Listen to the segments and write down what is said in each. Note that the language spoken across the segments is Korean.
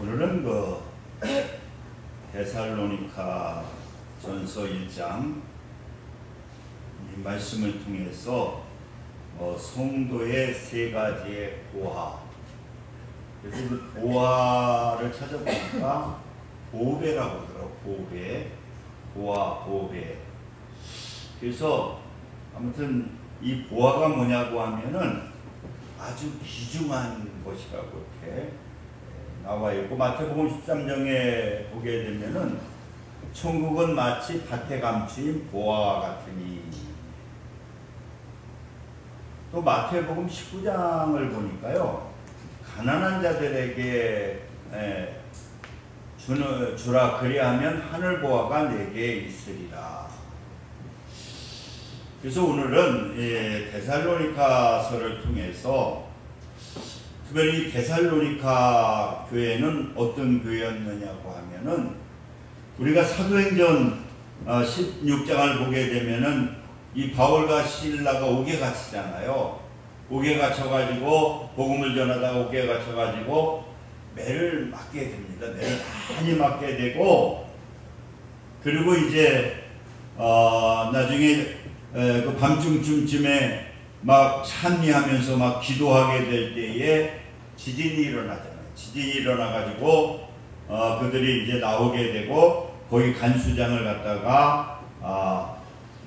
오늘은 그 데살로니가 전서 1장 이 말씀을 통해서 성도의 세 가지의 보화, 그래서 그 보화를 찾아보니까 보배라고 하더라고요. 보배, 보화, 보배. 그래서 아무튼 이 보화가 뭐냐고 하면은 아주 귀중한 것이라고 이렇게 나와 있고, 마태복음 13장에 보게 되면은 천국은 마치 밭에 감추인 보화와 같으니, 또 마태복음 19장을 보니까요, 가난한 자들에게 주라, 그리하면 하늘 보화가 내게 있으리라. 그래서 오늘은 데살로니가서를 통해서 특별히 데살로니가 교회는 어떤 교회였느냐고 하면은, 우리가 사도행전 16장을 보게 되면은 이 바울과 실라가 옥에 갇히잖아요. 옥에 갇혀가지고 복음을 전하다가 옥에 갇혀가지고 매를 맞게 됩니다. 매를 많이 맞게 되고, 그리고 이제 나중에 그 밤중쯤에 막 찬미하면서 막 기도하게 될 때에 지진이 일어나잖아요. 지진이 일어나가지고 그들이 이제 나오게 되고, 거기 간수장을 갖다가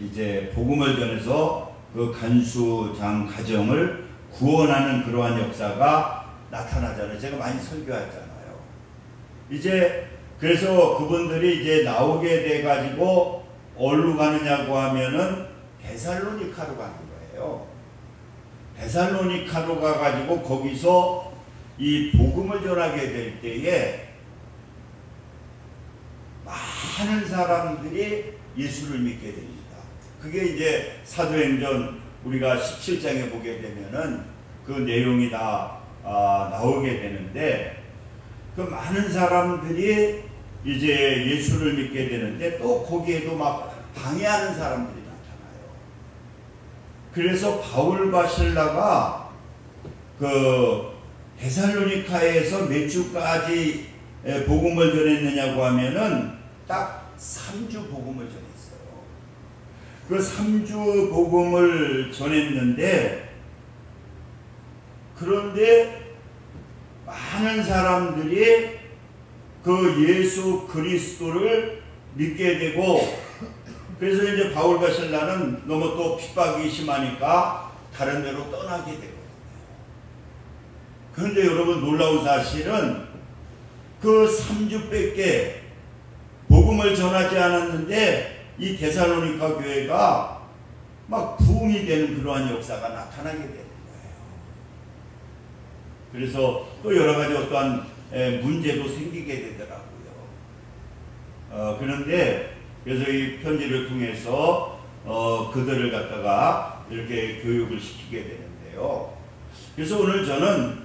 이제 복음을 전해서 그 간수장 가정을 구원하는 그러한 역사가 나타나잖아요. 제가 많이 설교했잖아요. 이제 그래서 그분들이 이제 나오게 돼가지고 어디로 가느냐고 하면은 데살로니가로 가는 거예요. 데살로니가로 가가지고 거기서 이 복음을 전하게 될 때에 많은 사람들이 예수를 믿게 됩니다. 그게 이제 사도행전 우리가 17장에 보게 되면은 그 내용이 다 나오게 되는데, 그 많은 사람들이 이제 예수를 믿게 되는데, 또 거기에도 막 방해하는 사람들이 나타나요. 그래서 바울과 실라가 그 데살로니가에서 몇 주까지 복음을 전했느냐고 하면은 딱 3주 복음을 전했어요. 그 3주 복음을 전했는데, 그런데 많은 사람들이 그 예수 그리스도를 믿게 되고, 그래서 이제 바울과 실라는 너무 또 핍박이 심하니까 다른 데로 떠나게 되거든요. 그런데 여러분, 놀라운 사실은 그 3주밖에 복음을 전하지 않았는데 이 데살로니가 교회가 막 부흥이 되는 그러한 역사가 나타나게 되는 거예요. 그래서 또 여러 가지 어떠한 문제도 생기게 되더라고요. 그런데 그래서 이 편지를 통해서 그들을 갖다가 이렇게 교육을 시키게 되는데요. 그래서 오늘 저는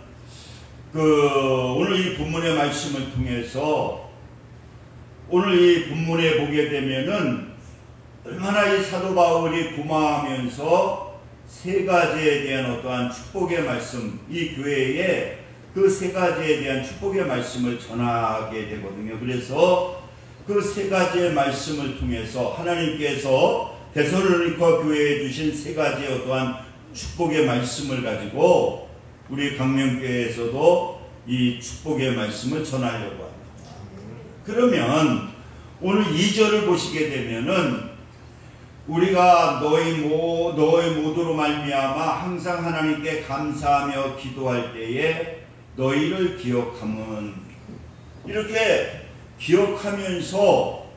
오늘 이 본문의 말씀을 통해서, 오늘 이 본문에 보게 되면은 얼마나 이 사도 바울이 고마워하면서 세 가지에 대한 어떠한 축복의 말씀, 이 교회에 그 세 가지에 대한 축복의 말씀을 전하게 되거든요. 그래서 그 세 가지의 말씀을 통해서 하나님께서 데살로니가 교회에 주신 세 가지의 어떠한 축복의 말씀을 가지고 우리 강명교회에서도 이 축복의 말씀을 전하려고 합니다. 그러면 오늘 2절을 보시게 되면은, 우리가 너희 모두로 말미암아 항상 하나님께 감사하며 기도할 때에 너희를 기억함은, 이렇게 기억하면서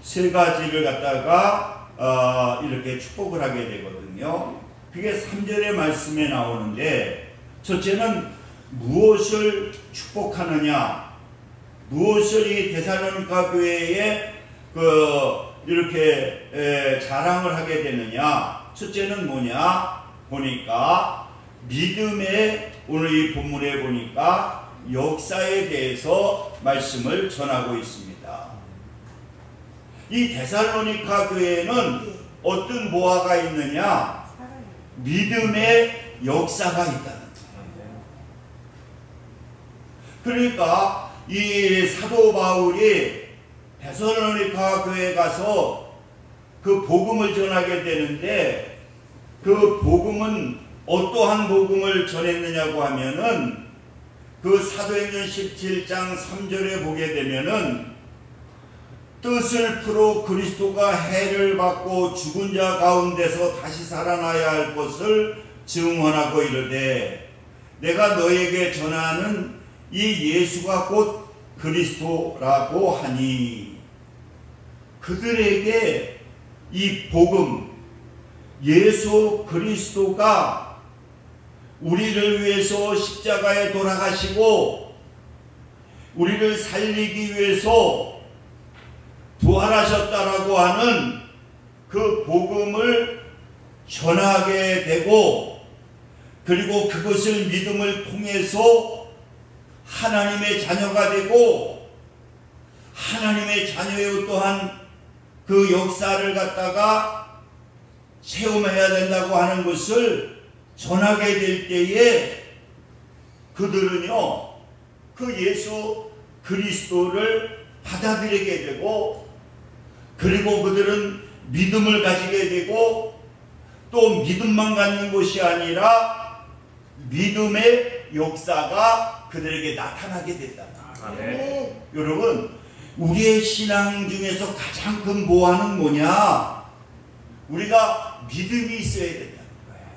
세 가지를 갖다가 이렇게 축복을 하게 되거든요. 그게 3절의 말씀에 나오는데, 첫째는 무엇을 축복하느냐, 무엇을 이 데살로니가 교회에 이렇게 자랑을 하게 되느냐. 첫째는 뭐냐 보니까 믿음의, 오늘 이 본문에 보니까 역사에 대해서 말씀을 전하고 있습니다. 이 데살로니가 교회에는 어떤 보화가 있느냐, 믿음의 역사가 있다는 거예요. 그러니까 이 사도 바울이 데살로니가 교회에 가서 그 복음을 전하게 되는데, 그 복음은 어떠한 복음을 전했느냐고 하면은 그 사도행전 17장 3절에 보게 되면은 뜻을 풀어 그리스도가 해를 받고 죽은 자 가운데서 다시 살아나야 할 것을 증언하고 이르되 내가 너에게 전하는 이 예수가 곧 그리스도라고 하니, 그들에게 이 복음 예수 그리스도가 우리를 위해서 십자가에 돌아가시고 우리를 살리기 위해서 부활하셨다라고 하는 그 복음을 전하게 되고, 그리고 그것을 믿음을 통해서 하나님의 자녀가 되고 하나님의 자녀의 또한 그 역사를 갖다가 체험해야 된다고 하는 것을 전하게 될 때에 그들은요 그 예수 그리스도를 받아들이게 되고, 그리고 그들은 믿음을 가지게 되고, 또 믿음만 갖는 것이 아니라 믿음의 역사가 그들에게 나타나게 된다. 아멘. 여러분, 우리의 신앙 중에서 가장 큰 보안은 뭐냐? 우리가 믿음이 있어야 된다는 거예요.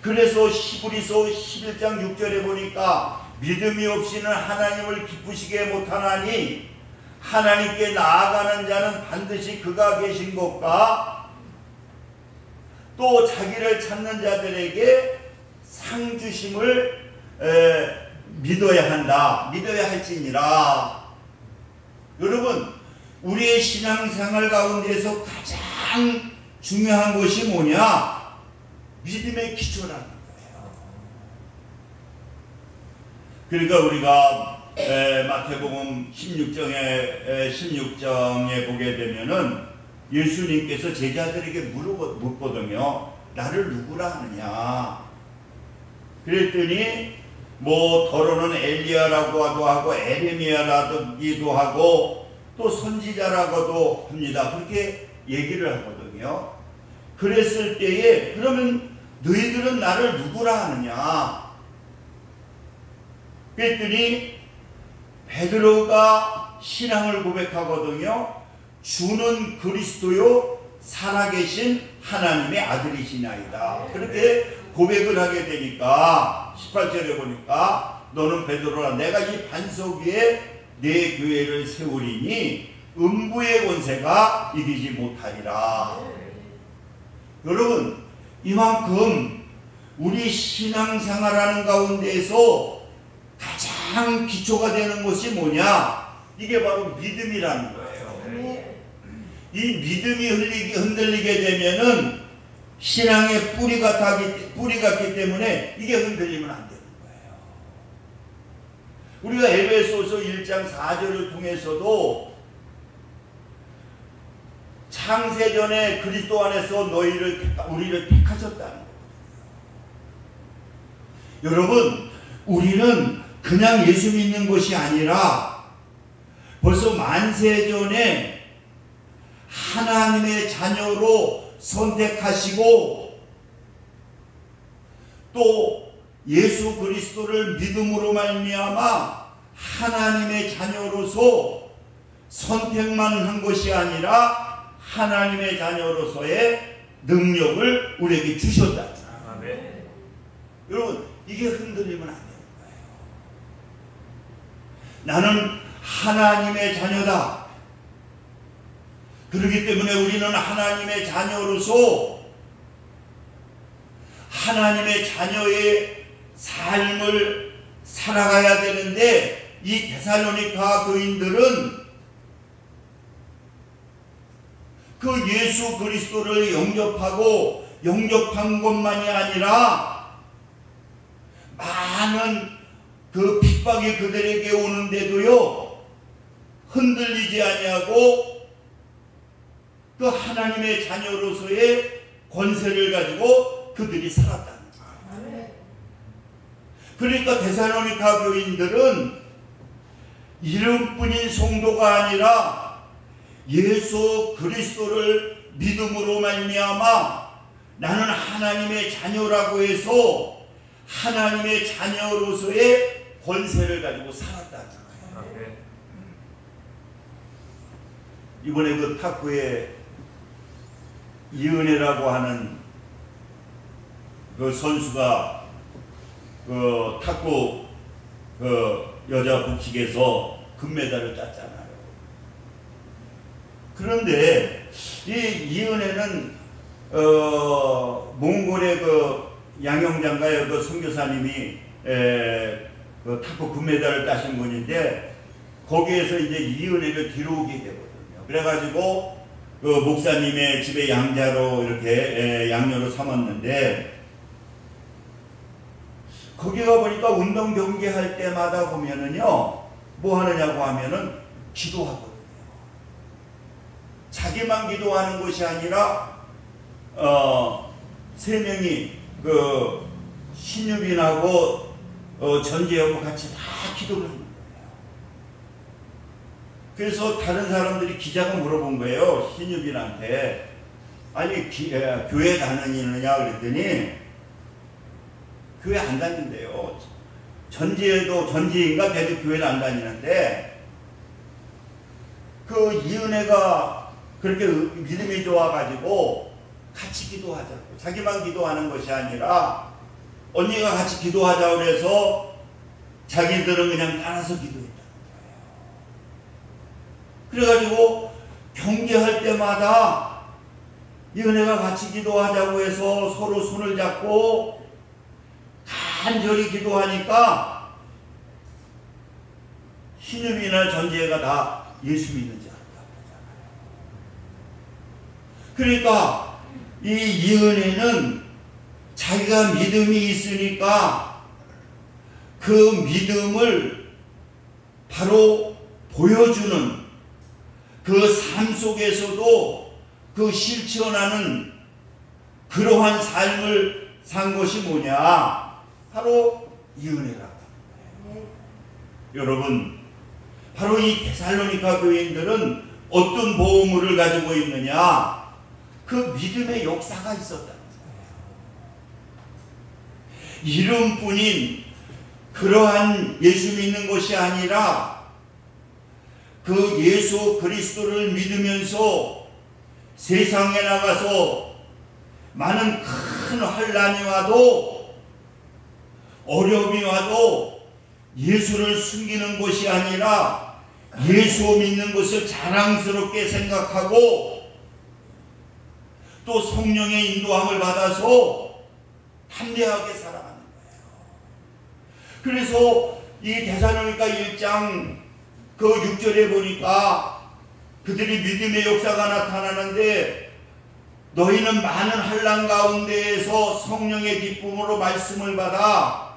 그래서 히브리서 11장 6절에 보니까 믿음이 없이는 하나님을 기쁘시게 못하나니 하나님께 나아가는 자는 반드시 그가 계신 것과 또 자기를 찾는 자들에게 상 주심을 믿어야 한다. 믿어야 할지니라. 여러분, 우리의 신앙생활 가운데서 가장 중요한 것이 뭐냐? 믿음의 기초라는 거예요. 그러니까 우리가 마태복음 16장에 보게 되면은 예수님께서 제자들에게 묻거든요. 나를 누구라 하느냐? 그랬더니 뭐 더러는 엘리야라고도 하고 에레미야라기도 하고 또 선지자라고도 합니다. 그렇게 얘기를 하거든요. 그랬을 때에 그러면 너희들은 나를 누구라 하느냐? 그랬더니 베드로가 신앙을 고백하거든요. 주는 그리스도요 살아계신 하나님의 아들이시나이다. 그렇게 고백을 하게 되니까 18절에 보니까 너는 베드로라, 내가 이 반석 위에 내 교회를 세우리니 음부의 권세가 이기지 못하리라. 여러분, 이만큼 우리 신앙생활하는 가운데에서 가장 기초가 되는 것이 뭐냐? 이게 바로 믿음이라는 거예요. 이 믿음이 흔들리게 되면은 신앙의 뿌리 같기 때문에 이게 흔들리면 안 되는 거예요. 우리가 에베소서 1장 4절을 통해서도 창세전에 그리스도 안에서 우리를 택하셨다는 거예요. 여러분, 우리는 그냥 예수 믿는 것이 아니라 벌써 만세전에 하나님의 자녀로 선택하시고 또 예수 그리스도를 믿음으로 말미암아 하나님의 자녀로서 선택만 한 것이 아니라 하나님의 자녀로서의 능력을 우리에게 주셨다. 아멘. 여러분, 이게 흔들리면 안 되는 거예요. 나는 하나님의 자녀다. 그렇기 때문에 우리는 하나님의 자녀로서 하나님의 자녀의 삶을 살아가야 되는데, 이 데살로니가 교인들은 그 예수 그리스도를 영접한 것만이 아니라 많은 그 핍박이 그들에게 오는데도요 흔들리지 아니하고 그 하나님의 자녀로서의 권세를 가지고 그들이 살았다는 거예요. 그러니까 데살로니가 교인들은 이름뿐인 성도가 아니라 예수 그리스도를 믿음으로 말미암아 나는 하나님의 자녀라고 해서 하나님의 자녀로서의 권세를 가지고 살았다는 거예요. 아멘. 이번에 그 탁구의 이은혜라고 하는 그 선수가 그 탁구 그 여자 복식에서 금메달을 땄잖아요. 그런데 이 이은혜는 몽골의 그 양영장가의 그 선교사님이 그 탁구 금메달을 따신 분인데 거기에서 이제 이은혜를 뒤로오게 되거든요. 그래가지고 그 목사님의 집에 양자로 이렇게 양녀로 삼았는데 거기 가보니까 운동 경기할 때마다 보면은요 뭐 하느냐고 하면은 기도하거든요. 자기만 기도하는 것이 아니라 세 명이 그 신유빈하고 전재하고 같이 다 기도를 하는 거예요. 그래서 다른 사람들이 기자가 물어본 거예요. 신유빈한테 아니 교회 다니느냐 그랬더니 교회 안 다닌대요. 전지인가 걔도 교회를 안 다니는데 그 이은혜가 그렇게 믿음이 좋아가지고 같이 기도하자고 자기만 기도하는 것이 아니라 언니가 같이 기도하자고 그래서 자기들은 그냥 따라서 기도했다는 거예요. 그래가지고 경기할 때마다 이은혜가 같이 기도하자고 해서 서로 손을 잡고 간절히 기도하니까 신유빈이나 전지혜가 다 예수 믿는 줄 알았다고 그러잖아요. 그러니까 이 이은혜는 자기가 믿음이 있으니까 그 믿음을 바로 보여주는 그 삶 속에서도 그 실천하는 그러한 삶을 산 것이 뭐냐? 바로 이은혜라고 하는 거예요. 여러분, 바로 이 데살로니가 교인들은 어떤 보험을 가지고 있느냐? 그 믿음의 역사가 있었다는 거예요. 이름뿐인 그러한 예수 믿는 것이 아니라 그 예수 그리스도를 믿으면서 세상에 나가서 많은 큰 환난이 와도 어려움이 와도 예수를 숨기는 것이 아니라 예수 믿는 것을 자랑스럽게 생각하고 또 성령의 인도함을 받아서 담대하게 살아가는 거예요. 그래서 이 데살로니가 1장 그 6절에 보니까 그들이 믿음의 역사가 나타나는데 너희는 많은 환난 가운데에서 성령의 기쁨으로 말씀을 받아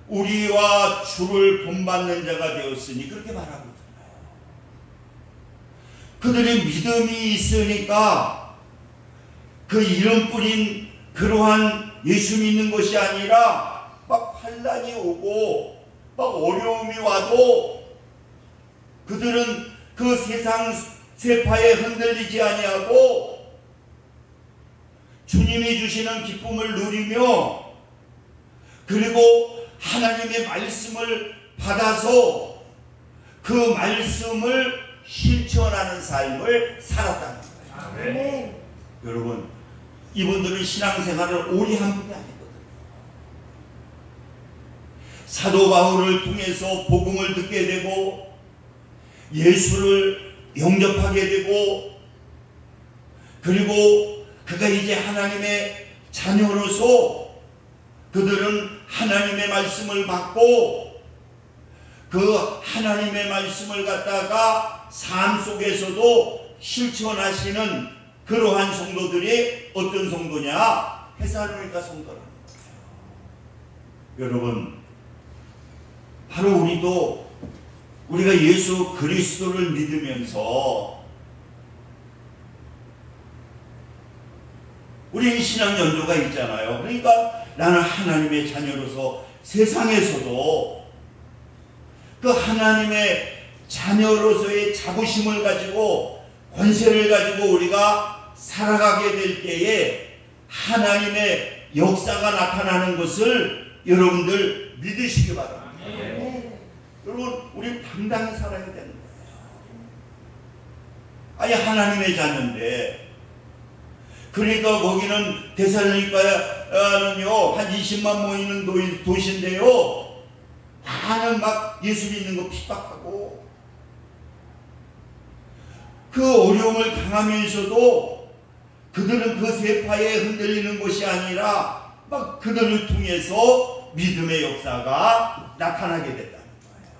우리와 주를 본받는 자가 되었으니 그렇게 말하고 있잖아요. 그들의 믿음이 있으니까 그 이름뿐인 그러한 예수 믿는 것이 아니라 막 환난이 오고 막 어려움이 와도 그들은 그 세상 세파에 흔들리지 아니하고 주님이 주시는 기쁨을 누리며 그리고 하나님의 말씀을 받아서 그 말씀을 실천하는 삶을 살았다는 거예요. 아멘. 여러분, 이분들은 신앙생활을 오래 한 분이 아니거든요. 사도 바울을 통해서 복음을 듣게 되고 예수를 영접하게 되고 그리고 그가 이제 하나님의 자녀로서 그들은 하나님의 말씀을 받고 그 하나님의 말씀을 갖다가 삶 속에서도 실천하시는 그러한 성도들이 어떤 성도냐? 데살로니가 성도라는 거예요. 여러분, 바로 우리가 예수 그리스도를 믿으면서 우리 신앙 연조가 있잖아요. 그러니까 나는 하나님의 자녀로서 세상에서도 그 하나님의 자녀로서의 자부심을 가지고 권세를 가지고 우리가 살아가게 될 때에 하나님의 역사가 나타나는 것을 여러분들 믿으시기 바랍니다. 여러분, 우리 당당히 살아야 되는 거예요. 아니, 하나님의 자녀인데, 그러니까 거기는 데살로니가는요 한 20만 모이는 도시인데요, 많은 막 예수 믿는 거 핍박하고 그 어려움을 당하면서도 그들은 그 세파에 흔들리는 것이 아니라 막 그들을 통해서 믿음의 역사가 나타나게 됐다는 거예요.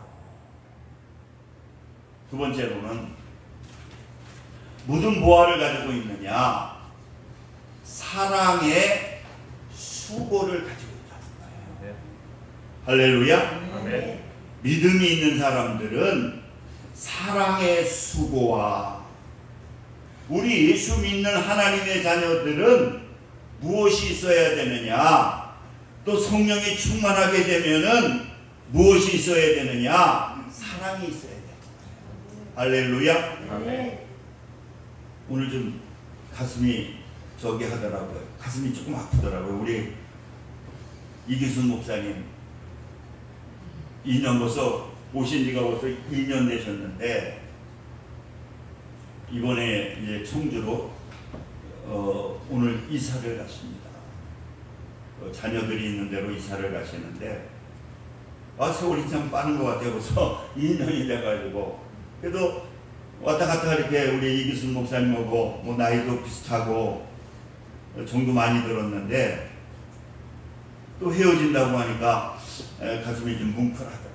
두 번째로는 무슨 보화를 가지고 있느냐? 사랑의 수고를 가지고 있다는 거예요. 할렐루야. 아멘. 믿음이 있는 사람들은 사랑의 수고와, 우리 예수 믿는 하나님의 자녀들은 무엇이 있어야 되느냐? 또 성령이 충만하게 되면은 무엇이 있어야 되느냐? 사랑이 있어야 돼요. 할렐루야. 아멘. 오늘 좀 가슴이 저기 하더라고요. 가슴이 조금 아프더라고요. 우리 이기순 목사님 2년 벌써 오신 지가 벌써 2년 되셨는데, 이번에 이제 청주로 오늘 이사를 가십니다. 자녀들이 있는 데로 이사를 가시는데, 세월이 참 빠른 것 같아요. 벌써 2년이 돼가지고. 그래도 왔다 갔다 이렇게 우리 이기순 목사님하고 뭐 나이도 비슷하고 정도 많이 들었는데, 또 헤어진다고 하니까 가슴이 좀 뭉클하더라고요.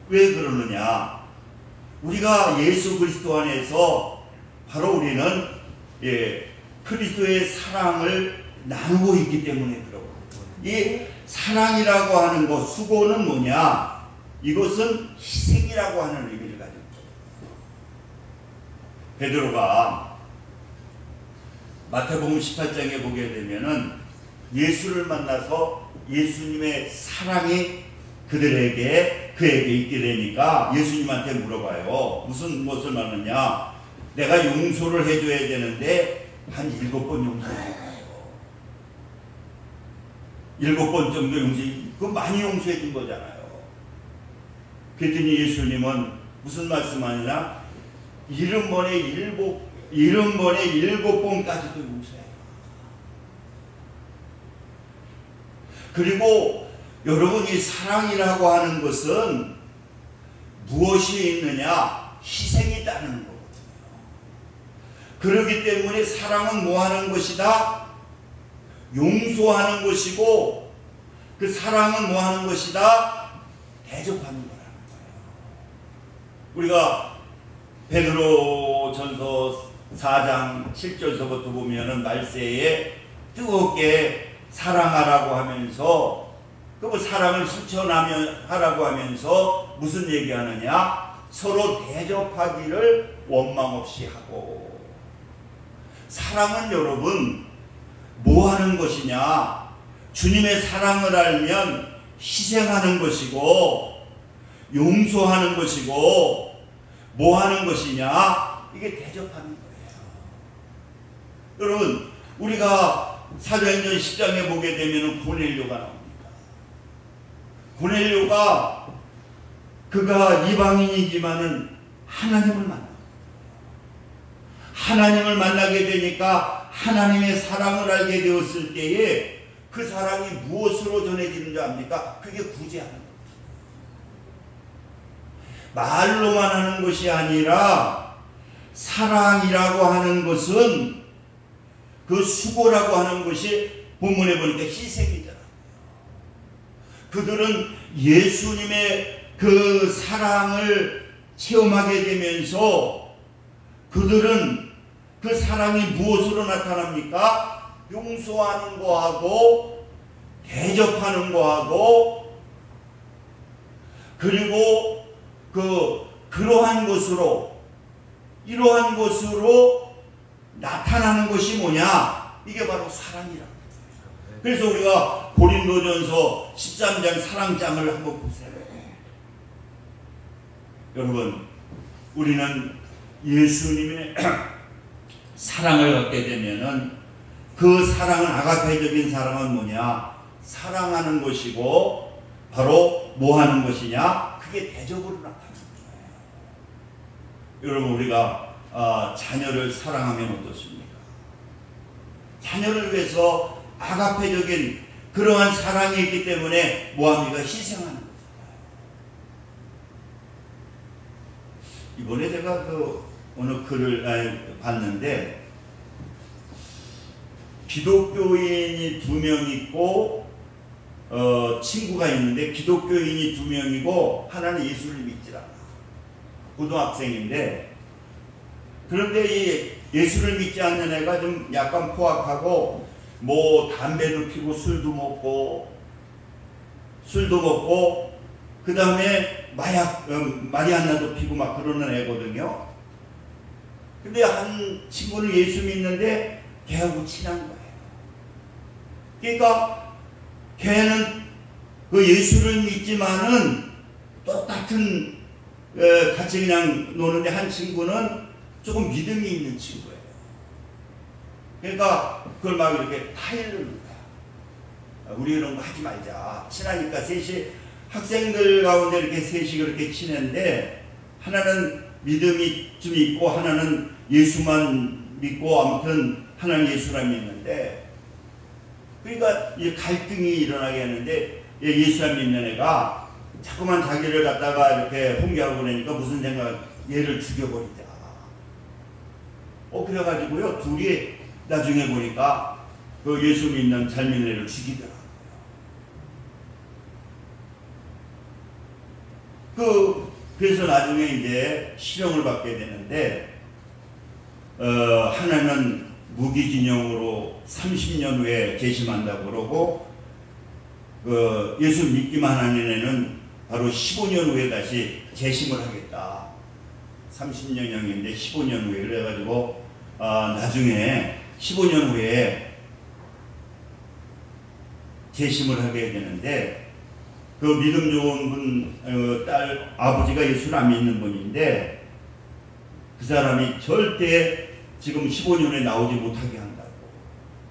왜 그러느냐? 우리가 예수 그리스도 안에서 바로 우리는 그리스도의 사랑을 나누고 있기 때문에 그렇고, 이 사랑이라고 하는 것, 수고는 뭐냐? 이것은 희생이라고 하는 의미를 가지고 있어요. 베드로가 마태복음 18장에 보게 되면은 예수를 만나서 예수님의 사랑이 그에게 있게 되니까 예수님한테 물어봐요. 무슨 것을 말하느냐? 내가 용서를 해줘야 되는데 한 7번 용서해요. 7번 정도 그 많이 용서해 준 거잖아요. 그랬더니 예수님은 무슨 말씀하느냐? 70번에 7번까지도 용서해요. 그리고 여러분, 이 사랑이라고 하는 것은 무엇이 있느냐? 희생이 있다는 거거든요. 그렇기 때문에 사랑은 뭐 하는 것이다? 용서하는 것이고, 그 사랑은 뭐 하는 것이다? 대접하는 거라는 거예요. 우리가 베드로전서 4장 7절서부터 보면은 말세에 뜨겁게 사랑하라고 하면서, 그 사랑을 실천하라고 하면서 무슨 얘기하느냐? 서로 대접하기를 원망 없이 하고. 사랑은 여러분 뭐 하는 것이냐? 주님의 사랑을 알면 희생하는 것이고, 용서하는 것이고, 뭐 하는 것이냐? 이게 대접하는 거예요. 여러분, 우리가 사도행전 10장에 보게 되면 고넬료가 나옵니다. 고넬료가 그가 이방인이지만은 하나님을 만나게 되니까 하나님의 사랑을 알게 되었을 때에 그 사랑이 무엇으로 전해지는 줄 압니까? 그게 구제하는 거예요. 말로만 하는 것이 아니라 사랑이라고 하는 것은, 그 수고라고 하는 것이 본문에 보니까 희생이잖아요. 그들은 예수님의 그 사랑을 체험하게 되면서 그들은 그 사랑이 무엇으로 나타납니까? 용서하는 거하고 대접하는 거하고, 그리고 그러한 것으로, 이러한 것으로 나타나는 것이 뭐냐? 이게 바로 사랑이라고. 그래서 우리가 고린도전서 13장 사랑장을 한번 보세요. 여러분, 우리는 예수님의 사랑을 갖게 되면은 그 사랑은, 아가페적인 사랑은 뭐냐? 사랑하는 것이고 바로 뭐 하는 것이냐? 그게 대적으로 나타나는 거예요. 여러분, 우리가 자녀를 사랑하면 어떻습니까? 자녀를 위해서 아가페적인 그러한 사랑이 있기 때문에 뭐합니까? 희생하는 거예요. 이번에 제가 어느 글을 봤는데, 기독교인이 2명 있고 친구가 있는데, 기독교인이 2명이고 하나는 예수를 믿지 않아. 고등학생인데, 그런데 이 예수를 믿지 않는 애가 좀 약간 포악하고 뭐 담배도 피고 술도 먹고 그 다음에 마리안나도 피고 막 그러는 애거든요. 근데 한 친구는 예수 믿는데 걔하고 친한 거예요. 그러니까 걔는 그 예수를 믿지만은 똑같은 같이 그냥 노는데, 한 친구는 조금 믿음이 있는 친구예요. 그러니까 그걸 막 이렇게 타이르는 거야. 우리 이런 거 하지 말자. 친하니까 셋이, 학생들 가운데 이렇게 셋이 그렇게 친한데, 하나는 믿음이 좀 있고 하나는 예수만 믿고, 아무튼 하나는 예수만 믿는데, 그러니까 이 갈등이 일어나게 하는데, 예수만 믿는 애가 자꾸만 자기를 갖다가 이렇게 홍보하고 그러니까 무슨 생각, 얘를 죽여버리자. 그래가지고요, 둘이 나중에 보니까 그 예수 믿는 잘 믿는 애를 죽이더라고요. 그래서 나중에 이제 실형을 받게 되는데, 하나는 무기징역으로 30년 후에 재심한다고 그러고, 예수 믿기만 하는 애는 바로 15년 후에 다시 재심을 하겠다. 30년형인데 15년 후에, 그래가지고 나중에 15년 후에 재심을 하게 되는데, 그 믿음 좋은 분, 딸 아버지가 예수를 안 믿는 분인데, 그 사람이 절대 지금 15년에 나오지 못하게 한다고.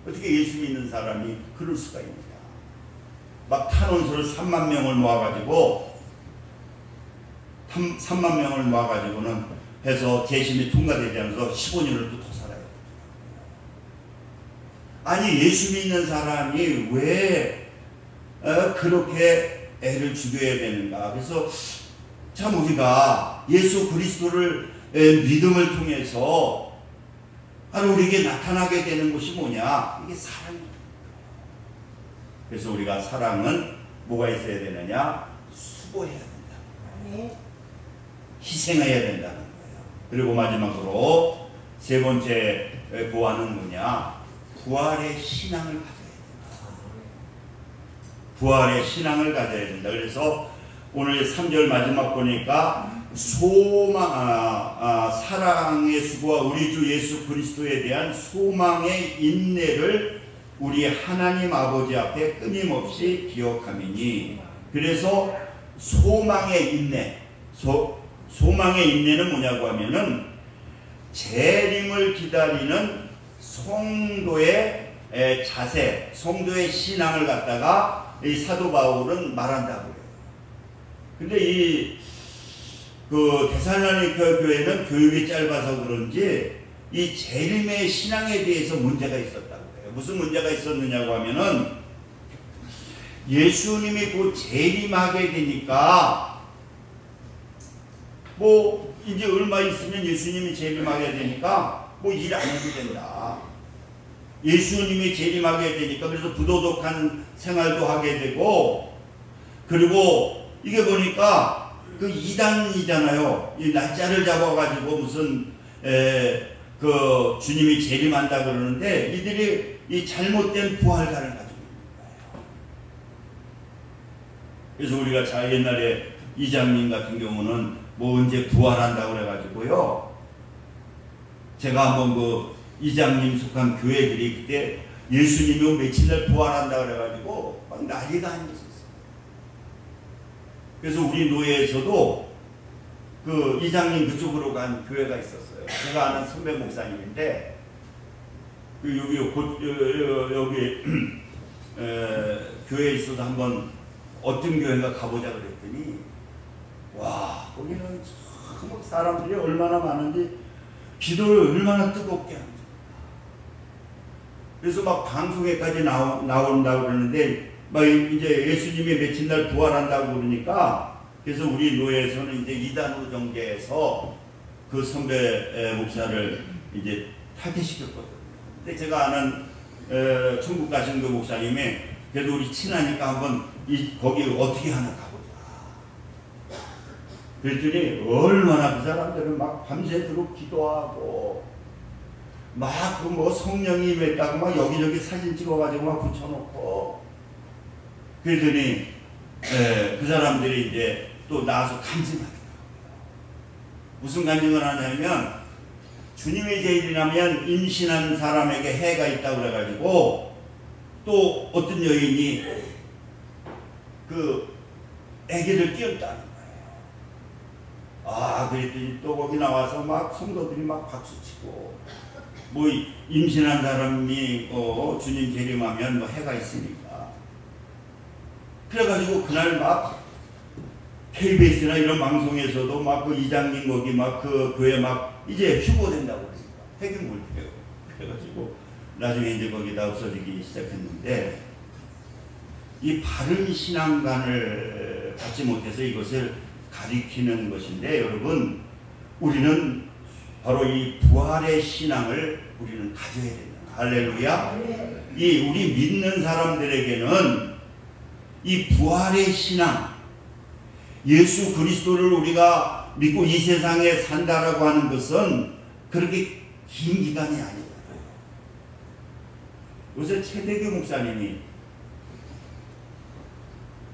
어떻게 예수 믿는 사람이 그럴 수가 있느냐. 막 탄원서를 3만 명을 모아가지고 3만 명을 모아가지고는 해서 재심이 통과되지 않아서 15년을 또 더 살아야 돼요. 아니, 예수 믿는 사람이 왜 그렇게 애를 죽여야 되는가. 그래서 참 우리가 예수 그리스도를 믿음을 통해서 바로 우리에게 나타나게 되는 것이 뭐냐? 이게 사랑입니다. 그래서 우리가 사랑은 뭐가 있어야 되느냐? 수고해야 된다. 희생해야 된다는 거예요. 그리고 마지막으로 세 번째 보완은 뭐냐? 부활의 신앙을 가져야 된다. 부활의 신앙을 가져야 된다. 그래서 오늘 3절 마지막 보니까 사랑의 수고와 우리 주 예수 그리스도에 대한 소망의 인내를 우리 하나님 아버지 앞에 끊임없이 기억함이니. 그래서 소망의 인내, 소망의 인내는 뭐냐고 하면은 재림을 기다리는 성도의 자세, 성도의 신앙을 갖다가 이 사도 바울은 말한다고 해요. 근데 데살로니가 교회는 교육이 짧아서 그런지 이 재림의 신앙에 대해서 문제가 있었다고 해요. 무슨 문제가 있었느냐고 하면은, 예수님이 곧 재림하게 되니까 뭐 이제 얼마 있으면 예수님이 재림하게 되니까 뭐 일 안 해도 된다. 예수님이 재림하게 되니까 그래서 부도덕한 생활도 하게 되고, 그리고 이게 보니까 그 이단이잖아요. 이 날짜를 잡아가지고 무슨 주님이 재림한다 그러는데, 이들이 이 잘못된 부활관을 가지고 있는 거예요. 그래서 우리가 옛날에 이장님 같은 경우는 뭐 언제 부활한다고 그래가지고요, 제가 한번 이장님 속한 교회들이 그때 예수님이 며칠 날 부활한다 그래가지고 막 난리가 아니었어요. 그래서 우리 노예에서도 그 이장님 그쪽으로 간 교회가 있었어요. 제가 아는 선배 목사님인데 여기 교회에 있어서 한번 어떤 교회인가 가보자 그랬더니 와 거기는 참 사람들이 얼마나 많은지 기도를 얼마나 뜨겁게 하는지. 그래서 막 방송에까지 나온다고 그러는데 막 이제 예수님이 며칠 날 부활한다고 그러니까 그래서 우리 노예에서는 이제 이단으로 정계해서 그 선배 목사를 이제 탈퇴시켰거든요. 근데 제가 아는 천국 가신 그 목사님이 그래도 우리 친하니까 한번 거기 어떻게 하나 가보자. 그랬더니 얼마나 그 사람들은 막 밤새도록 기도하고 막 그 뭐 성령이 임했다고 막 여기저기 사진 찍어가지고 막 붙여놓고 그랬더니 그 사람들이 이제 또 나와서 간증하더라고요. 무슨 간증을 하냐면 주님의 제일이라면 임신한 사람에게 해가 있다고 그래가지고 또 어떤 여인이 그 아기를 띄웠다는 거예요. 아 그랬더니 또 거기 나와서 막 성도들이 막 박수치고 뭐 임신한 사람이 주님 재림하면 뭐 해가 있으니까 그래가지고 그날 막 KBS나 이런 방송에서도 막 그 이장님 거기 막 그 교회 막 이제 휴고된다고 그러니까 폐경 못해요. 그래가지고 나중에 이제 거기다 없어지기 시작했는데 이 바른 신앙관을 갖지 못해서 이것을 가리키는 것인데 여러분 우리는 바로 이 부활의 신앙을 우리는 가져야 된다. 할렐루야. 이 우리 믿는 사람들에게는 이 부활의 신앙 예수 그리스도를 우리가 믿고 이 세상에 산다라고 하는 것은 그렇게 긴 기간이 아니다. 요새 최대규 목사님이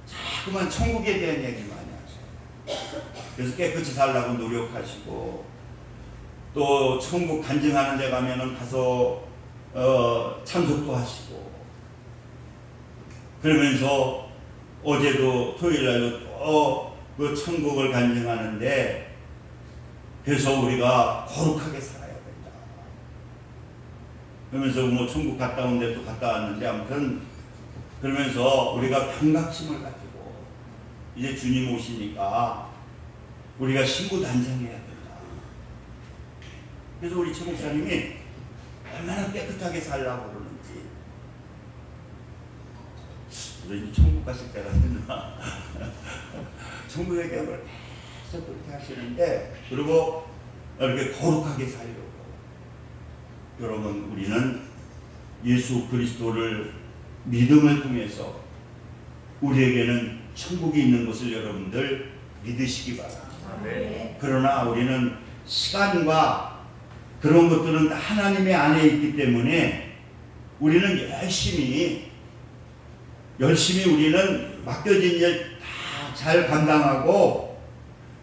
자꾸만 천국에 대한 얘기 많이 하셔요. 그래서 깨끗이 살라고 노력하시고 또 천국 간증하는 데 가면은 가서 참석도 하시고 그러면서 어제도 토요일날도 또 그 천국을 간증하는데 그래서 우리가 거룩하게 살아야 된다. 그러면서 뭐 천국 갔다 온 데도 갔다 왔는데 아무튼 그러면서 우리가 경각심을 가지고 이제 주님 오시니까 우리가 신부단장해야 된다. 그래서 우리 최 목사님이 얼마나 깨끗하게 살라고 그러는지 그래서 이제 천국 가실 때가 됐나 천국의 계획을 계속 그렇게 하시는데 그리고 이렇게 거룩하게 살려고 여러분 우리는 예수 그리스도를 믿음을 통해서 우리에게는 천국이 있는 것을 여러분들 믿으시기 바랍니다. 네. 그러나 우리는 시간과 그런 것들은 하나님의 안에 있기 때문에 우리는 열심히 우리는 맡겨진 일 다 잘 감당하고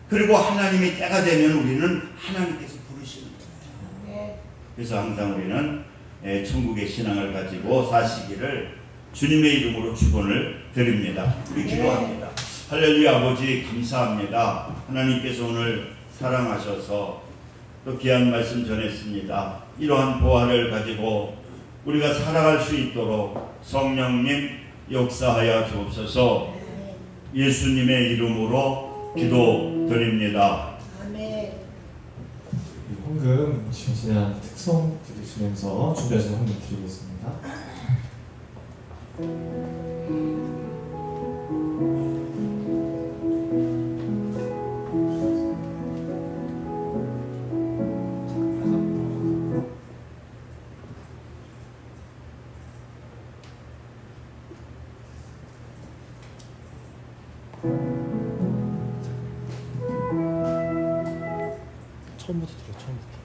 그리고 하나님이 때가 되면 우리는 하나님께서 부르시는 거예요. 그래서 항상 우리는 천국의 신앙을 가지고 사시기를 주님의 이름으로 축원을 드립니다. 우리 기도합니다. 할렐루야. 아버지 감사합니다. 하나님께서 오늘 사랑하셔서 또 귀한 말씀 전했습니다. 이러한 보화를 가지고 우리가 살아갈 수 있도록 성령님 역사하여 주옵소서. 예수님의 이름으로 기도드립니다. 헌금 지난 특송 들으시면서 준비하신 헌금 드리겠습니다. 처음부터 들어, 처음부터.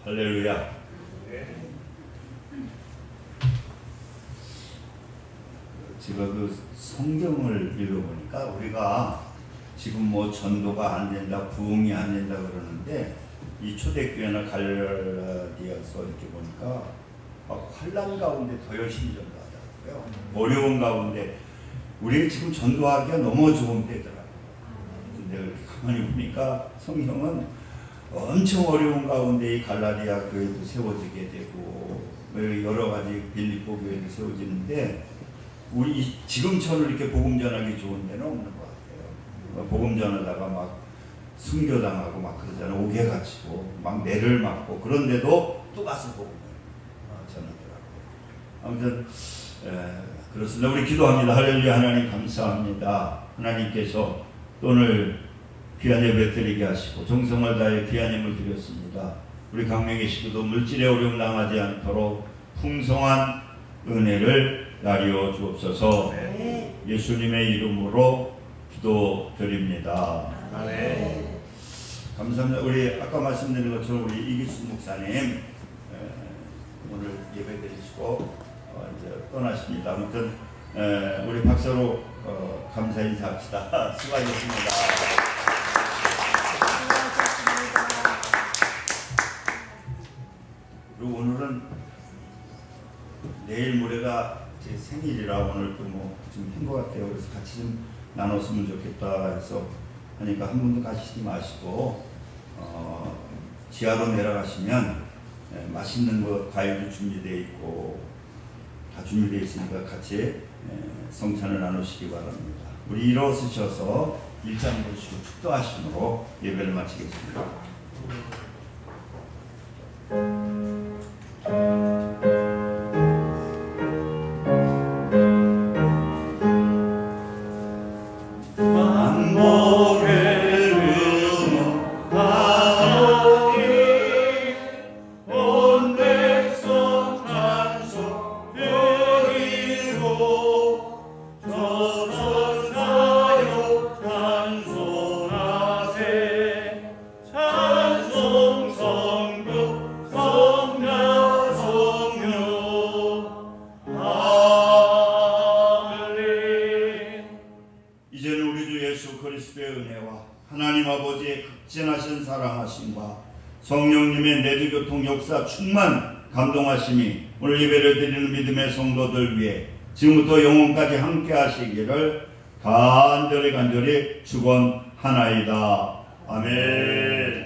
할렐루야. 제가 그 성경을 읽어보니까 우리가 지금 뭐 전도가 안 된다, 부흥이 안 된다 그러는데 이 초대교회나 갈라디아서 이렇게 보니까 막 환난 가운데 더 열심히 전도하더라고요. 어려운 가운데 우리 지금 전도하기가 너무 좋은 때더라고요. 근데 이렇게 가만히 보니까 성경은 엄청 어려운 가운데 이 갈라디아 교회도 세워지게 되고 여러 가지 빌립보 교회도 세워지는데 우리 지금처럼 이렇게 복음 전하기 좋은 데는 없는 것 같아요. 복음 전하다가 막 순교당하고 막 그러잖아요. 옥에 갇히고 막 매를 맞고 그런데도 또 가서 복음을 전하더라고요. 아무튼 그렇습니다. 우리 기도합니다. 할렐루야. 하나님 감사합니다. 하나님께서 오늘 귀한 예배 드리게 하시고 정성을 다해 귀한 예물 드렸습니다. 우리 강명의 식구도 물질의 어려움 당하지 않도록 풍성한 은혜를 나리어 주옵소서. 예수님의 이름으로 기도드립니다. 아멘. 감사합니다. 우리 아까 말씀드린 것처럼 우리 이기수 목사님 오늘 예배 드리시고 이제 떠나십니다. 아무튼 우리 박사로 감사 인사합시다. 수고하셨습니다. 그리고 오늘은 내일 모레가 제 생일이라 오늘 또 뭐 좀 한 것 같아요. 그래서 같이 좀 나눴으면 좋겠다 해서 하니까 한 분도 가시지 마시고 지하로 내려가시면 맛있는 거 과일도 준비되어 있고 다 준비되어 있으니까 같이 성찬을 나누시기 바랍니다. 우리 일어서셔서 일장 보시고 축도하심으로 예배를 마치겠습니다. 온 백성 찬송 직진하신 사랑하심과 성령님의 내주교통 역사 충만 감동하심이 오늘 예배를 드리는 믿음의 성도들 위해 지금부터 영원까지 함께 하시기를 간절히 축원하나이다. 아멘.